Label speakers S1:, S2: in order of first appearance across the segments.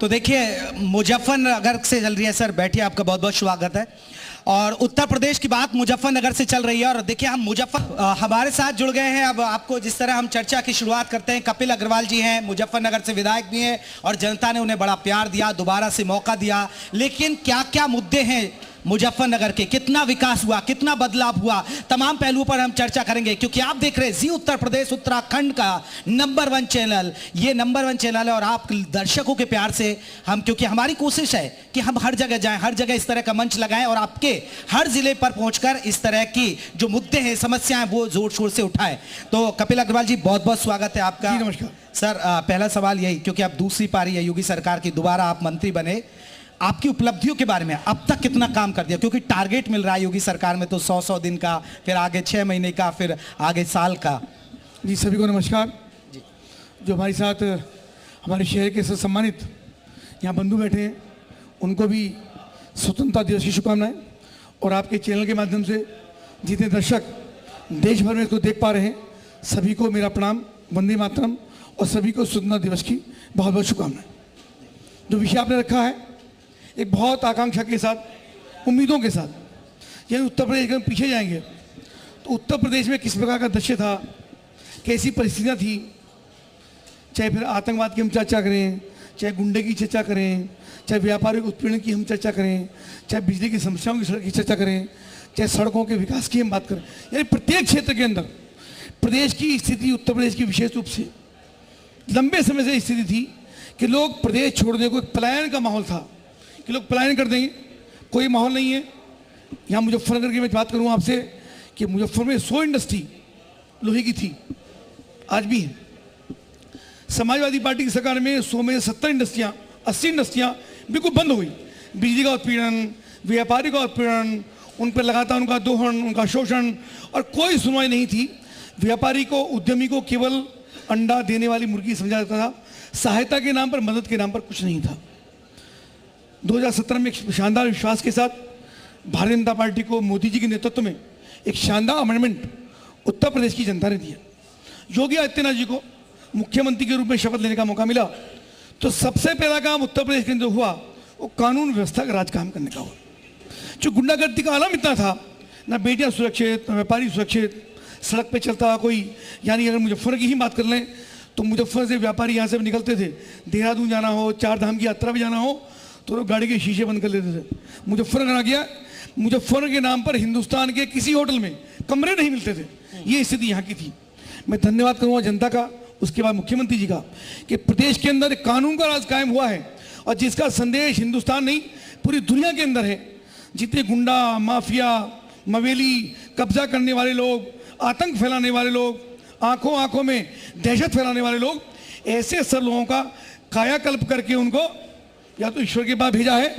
S1: तो देखिए, मुजफ्फरनगर से चल रही है सर, बैठिए, आपका बहुत बहुत स्वागत है। और उत्तर प्रदेश की बात मुजफ्फरनगर से चल रही है। और देखिए, हम हमारे साथ जुड़ गए हैं। अब आपको जिस तरह हम चर्चा की शुरुआत करते हैं, कपिल अग्रवाल जी हैं, मुजफ्फरनगर से विधायक भी हैं और जनता ने उन्हें बड़ा प्यार दिया, दोबारा से मौका दिया। लेकिन क्या क्या मुद्दे हैं मुजफ्फरनगर के, कितना विकास हुआ, कितना बदलाव हुआ, तमाम पहलुओं पर हम चर्चा करेंगे। क्योंकि आप देख रहे हैं जी उत्तर प्रदेश उत्तराखंड का नंबर 1 चैनल, ये नंबर 1 चैनल है। और आप दर्शकों के प्यार से हम, क्योंकि हमारी कोशिश है कि हम हर जगह जाएं, हर जगह इस तरह का मंच लगाएं और आपके हर जिले पर पहुंचकर इस तरह की जो मुद्दे हैं, समस्याएं, वो जोर शोर से उठाएं। तो कपिल अग्रवाल जी, बहुत बहुत स्वागत है आपका।
S2: नमस्कार
S1: सर। पहला सवाल यही, क्योंकि अब दूसरी पारी है योगी सरकार की, दोबारा आप मंत्री बने, आपकी उपलब्धियों के बारे में, अब तक कितना काम कर दिया? क्योंकि टारगेट मिल रहा है योगी सरकार में तो 100 दिन का, फिर आगे 6 महीने का, फिर आगे साल का।
S2: जी, सभी को नमस्कार। जो हमारे साथ हमारे शहर के सम्मानित यहाँ बंधु बैठे हैं, उनको भी स्वतंत्रता दिवस की शुभकामनाएं। और आपके चैनल के माध्यम से जितने दर्शक देश भर में इसको देख पा रहे हैं, सभी को मेरा प्रणाम, वंदे मातरम, और सभी को स्वतंत्रता दिवस की बहुत बहुत शुभकामनाएं। जो विषय आपने रखा है, एक बहुत आकांक्षा के साथ, उम्मीदों के साथ, यानी उत्तर प्रदेश के हम पीछे जाएंगे तो उत्तर प्रदेश में किस प्रकार का दृश्य था, कैसी परिस्थितियाँ थी, चाहे फिर आतंकवाद की हम चर्चा करें, चाहे गुंडे की चर्चा करें, चाहे व्यापारिक उत्पीड़न की हम चर्चा करें, चाहे बिजली की समस्याओं की चर्चा करें, चाहे सड़कों के विकास की हम बात करें, यानी प्रत्येक क्षेत्र के अंदर प्रदेश की स्थिति, उत्तर प्रदेश की विशेष रूप से लंबे समय से स्थिति थी कि लोग प्रदेश छोड़ने को, एक पलायन का माहौल था कि लोग पलायन कर देंगे, कोई माहौल नहीं है। यहाँ मुजफ्फरनगर की मैं बात करूँ आपसे कि मुजफ्फर में 100 इंडस्ट्री लोहे की थी, आज भी है। समाजवादी पार्टी की सरकार में 100 में 70 इंडस्ट्रियाँ, 80 इंडस्ट्रियाँ बिल्कुल बंद हो गई। बिजली का उत्पीड़न, व्यापारी का उत्पीड़न, उन पर लगातार उनका दोहन, उनका शोषण, और कोई सुनवाई नहीं थी। व्यापारी को, उद्यमी को केवल अंडा देने वाली मुर्गी समझा जाता था, सहायता के नाम पर, मदद के नाम पर कुछ नहीं था। 2017 में एक शानदार विश्वास के साथ भारतीय जनता पार्टी को मोदी जी के नेतृत्व में एक शानदार अमेंडमेंट उत्तर प्रदेश की जनता ने दिया। योगी आदित्यनाथ जी को मुख्यमंत्री के रूप में शपथ लेने का मौका मिला तो सबसे पहला काम उत्तर प्रदेश के अंदर हुआ, वो कानून व्यवस्था का राज काम करने का हुआ। जो गुंडागर्दी का आलम इतना था, ना बेटियां सुरक्षित, ना व्यापारी सुरक्षित, सड़क पे चलता कोई, यानी अगर मुजफ्फर की ही बात कर लें तो मुजफ्फर से व्यापारी यहाँ से निकलते थे, देहरादून जाना हो, 4 धाम की यात्रा भी जाना हो, तो लोग गाड़ी के शीशे बंद कर लेते थे। मुजफ्फरनगर आ गया, मुजफ्फर के नाम पर हिंदुस्तान के किसी होटल में कमरे नहीं मिलते थे। ये स्थिति यहाँ की थी। मैं धन्यवाद करूँगा जनता का, उसके बाद मुख्यमंत्री जी का, कि प्रदेश के अंदर कानून का राज कायम हुआ है और जिसका संदेश हिंदुस्तान नहीं पूरी दुनिया के अंदर है। जितने गुंडा, माफिया, मवेली, कब्जा करने वाले लोग, आतंक फैलाने वाले लोग, आंखों आंखों में दहशत फैलाने वाले लोग, ऐसे सब लोगों का कायाकल्प करके उनको या तो ईश्वर के पास भेजा है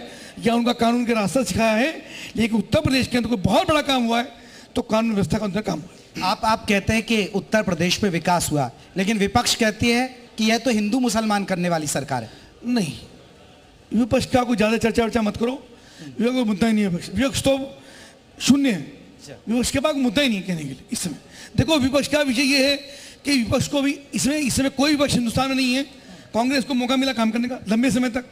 S2: या उनका कानून के रास्ता सिखाया है। लेकिन उत्तर प्रदेश के अंदर कोई बहुत बड़ा काम हुआ है तो कानून व्यवस्था का अंदर काम हुआ।
S1: आप कहते हैं कि उत्तर प्रदेश में विकास हुआ, लेकिन विपक्ष कहती है कि यह तो हिंदू मुसलमान करने वाली सरकार है।
S2: नहीं, विपक्ष का कोई ज़्यादा चर्चा वर्चा मत करो, विपक्ष को मुद्दा ही नहीं है। विपक्ष तो शून्य है, विपक्ष के पास मुद्दा ही नहीं है कहने के लिए इस समय। देखो, विपक्ष का विषय ये है कि विपक्ष को भी इसमें कोई विपक्ष हिंदुस्तान में नहीं है। कांग्रेस को मौका मिला काम करने का लंबे समय तक,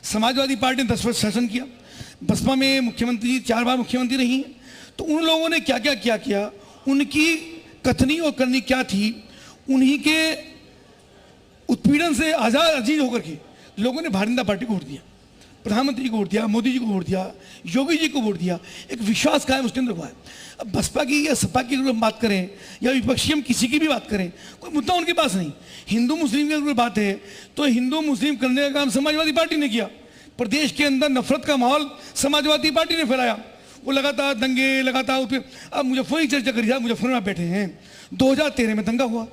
S2: समाजवादी पार्टी ने 10 वर्ष शासन किया, बसपा में मुख्यमंत्री 4 बार मुख्यमंत्री रही हैं। तो उन लोगों ने क्या क्या किया, उनकी कथनी और करनी क्या थी, उन्हीं के उत्पीड़न से आज़ाद अजीज होकर के लोगों ने भारतीय जनता पार्टी को वोट दिया, प्रधानमंत्री को वोट दिया, मोदी जी को वोट दिया, योगी जी को वोट दिया। एक विश्वास कायम उसके अंदर हुआ है। अब बसपा की या सपा की अगर हम बात करें या विपक्षी हम किसी की भी बात करें, कोई मुद्दा उनके पास नहीं। हिंदू मुस्लिम की अगर बात है तो हिंदू मुस्लिम करने का काम समाजवादी पार्टी ने किया। प्रदेश के अंदर नफरत का माहौल समाजवादी पार्टी ने फैलाया, वो लगातार दंगे, लगातार। अब मुजफ्फर की चर्चा करी जाए, मुजफ्फर में बैठे हैं, 2013 में दंगा हुआ,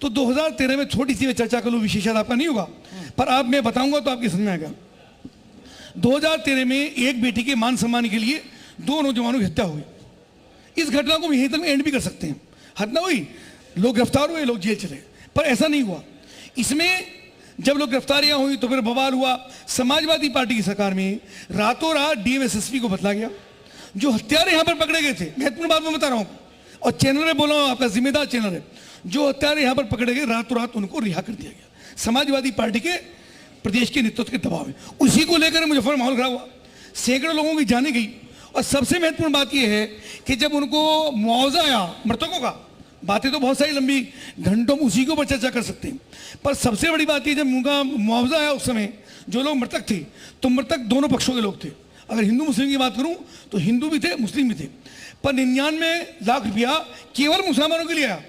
S2: तो 2013 में छोटी सी मैं चर्चा कर लूँ, विशेषत आपका नहीं होगा पर आप मैं बताऊंगा तो आपकी समझ में आएगा। 2013 में एक बेटी के मान सम्मान के लिए 2 नौजवानों की हत्या हुई। इस घटना को यहीं तक एंड भी कर सकते हैं। हत्या हुई, लोग गिरफ्तार हुए, लोग जेल चले, पर ऐसा नहीं हुआ। इसमें जब लोग गिरफ्तारियां हुई तो फिर बवाल हुआ। समाजवादी पार्टी की सरकार में रातों रात डीएम-एसएसपी को बदला गया। जो हत्यारे यहां पर पकड़े गए थे, महत्वपूर्ण बात मैं बता रहा हूं और चैनल में बोल रहा हूं, आपका जिम्मेदार चैनल है, जो हत्यारे यहां पर पकड़े गए रातों रात उनको रिहा कर दिया गया। समाजवादी पार्टी के प्रदेश के नेतृत्व के दबाव में, उसी को लेकर मुजफ्फर माहौल खड़ा हुआ, सैकड़ों लोगों की जाने गई। और सबसे महत्वपूर्ण बात यह है कि जब उनको मुआवजा आया मृतकों का, बातें तो बहुत सारी लंबी, घंटों में उसी के ऊपर चर्चा कर सकते हैं, पर सबसे बड़ी बात यह जब उनका मुआवजा आया उस समय जो लोग मृतक थे, तो मृतक दोनों पक्षों के लोग थे। अगर हिंदू मुस्लिम की बात करूं तो हिंदू भी थे, मुस्लिम भी थे, पर 99 लाख रुपया केवल मुसलमानों के लिए आया।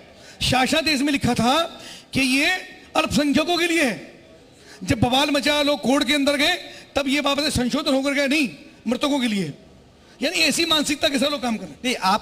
S2: शासनादेश में लिखा था कि ये अल्पसंख्यकों के लिए है। जब बवाल मचा, लोग कोर्ट के अंदर गए, तब ये बाबत संशोधन होकर गया, नहीं मृतकों के लिए। यानी ऐसी मानसिकता के साथ लोग काम कर रहे हैं।
S1: नहीं, आप